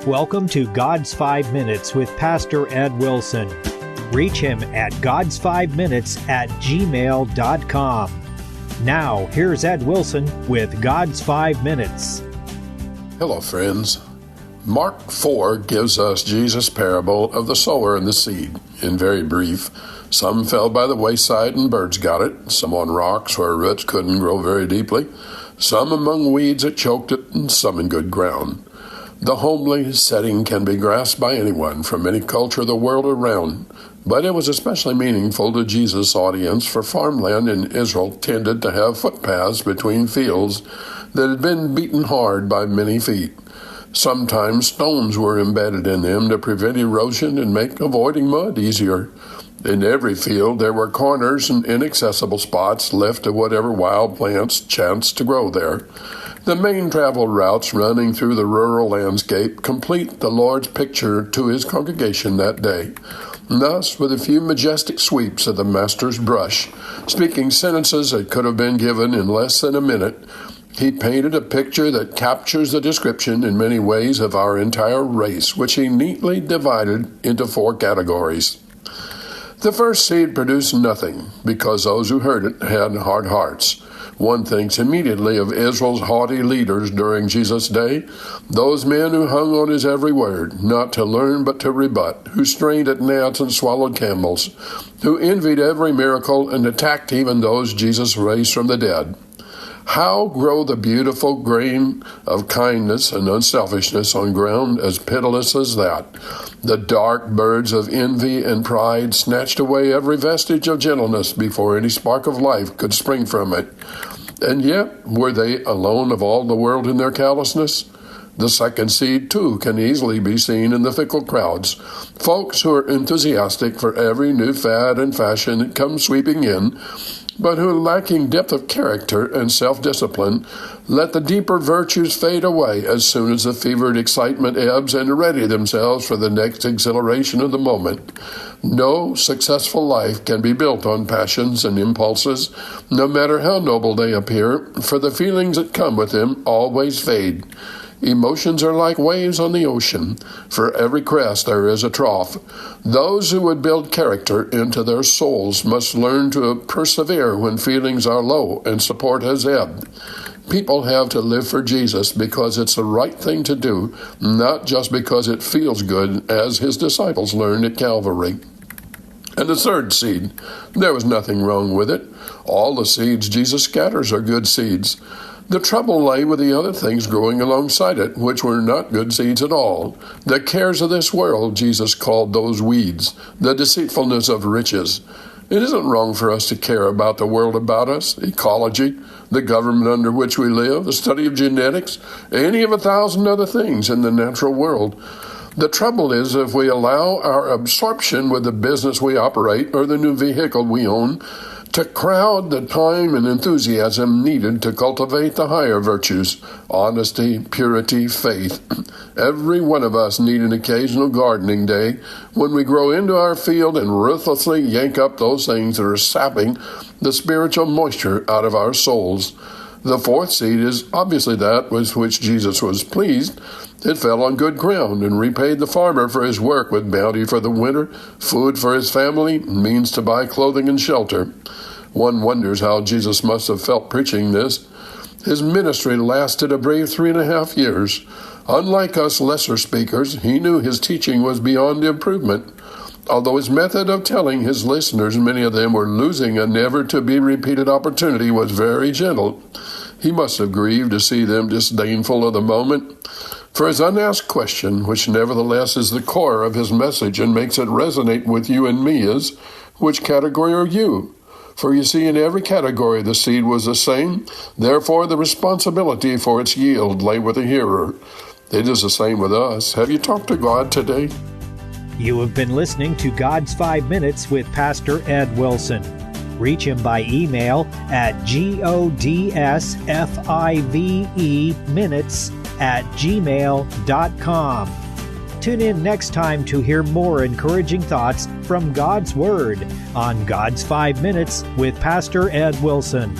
welcome to God's 5 Minutes with Pastor Ed Wilson. Reach him at GodsFiveMinutes@gmail.com. Now, here's Ed Wilson with God's 5 Minutes. Hello, friends. Mark 4 gives us Jesus' parable of the sower and the seed. In very brief, some fell by the wayside and birds got it, some on rocks where roots couldn't grow very deeply, some among weeds that choked it, and some in good ground. The homely setting can be grasped by anyone from any culture of the world around, but it was especially meaningful to Jesus' audience, for farmland in Israel tended to have footpaths between fields that had been beaten hard by many feet. Sometimes stones were embedded in them to prevent erosion and make avoiding mud easier. In every field there were corners and inaccessible spots left to whatever wild plants chanced to grow there. The main travel routes running through the rural landscape complete the Lord's picture to his congregation that day. Thus, with a few majestic sweeps of the Master's brush, speaking sentences that could have been given in less than a minute, he painted a picture that captures the description in many ways of our entire race, which he neatly divided into 4 categories. The first seed produced nothing, because those who heard it had hard hearts. One thinks immediately of Israel's haughty leaders during Jesus' day, those men who hung on his every word, not to learn but to rebut, who strained at gnats and swallowed camels, who envied every miracle and attacked even those Jesus raised from the dead. How grow the beautiful grain of kindness and unselfishness on ground as pitiless as that? The dark birds of envy and pride snatched away every vestige of gentleness before any spark of life could spring from it. And yet, were they alone of all the world in their callousness? The second seed, too, can easily be seen in the fickle crowds. Folks who are enthusiastic for every new fad and fashion that comes sweeping in, but who, lacking depth of character and self-discipline, let the deeper virtues fade away as soon as the fevered excitement ebbs and ready themselves for the next exhilaration of the moment. No successful life can be built on passions and impulses, no matter how noble they appear, for the feelings that come with them always fade. Emotions are like waves on the ocean. For every crest there is a trough. Those who would build character into their souls must learn to persevere when feelings are low and support has ebbed. People have to live for Jesus because it's the right thing to do, not just because it feels good, as his disciples learned at Calvary. And the third seed, there was nothing wrong with it. All the seeds Jesus scatters are good seeds. The trouble lay with the other things growing alongside it, which were not good seeds at all. The cares of this world, Jesus called those weeds, the deceitfulness of riches. It isn't wrong for us to care about the world about us, ecology, the government under which we live, the study of genetics, any of 1,000 other things in the natural world. The trouble is if we allow our absorption with the business we operate or the new vehicle we own to crowd the time and enthusiasm needed to cultivate the higher virtues, honesty, purity, faith. Every one of us need an occasional gardening day when we grow into our field and ruthlessly yank up those things that are sapping the spiritual moisture out of our souls. The fourth seed is obviously that with which Jesus was pleased. It fell on good ground and repaid the farmer for his work with bounty for the winter, food for his family, means to buy clothing and shelter. One wonders how Jesus must have felt preaching this. His ministry lasted a brave 3.5 years. Unlike us lesser speakers, he knew his teaching was beyond improvement. Although his method of telling his listeners, many of them were losing a never-to-be-repeated opportunity, was very gentle, he must have grieved to see them disdainful of the moment. For his unasked question, which nevertheless is the core of his message and makes it resonate with you and me, is, which category are you? For you see, in every category the seed was the same. Therefore, the responsibility for its yield lay with the hearer. It is the same with us. Have you talked to God today? You have been listening to God's 5 Minutes with Pastor Ed Wilson. Reach him by email at GodsFiveMinutes@gmail.com. Tune in next time to hear more encouraging thoughts from God's Word on God's 5 Minutes with Pastor Ed Wilson.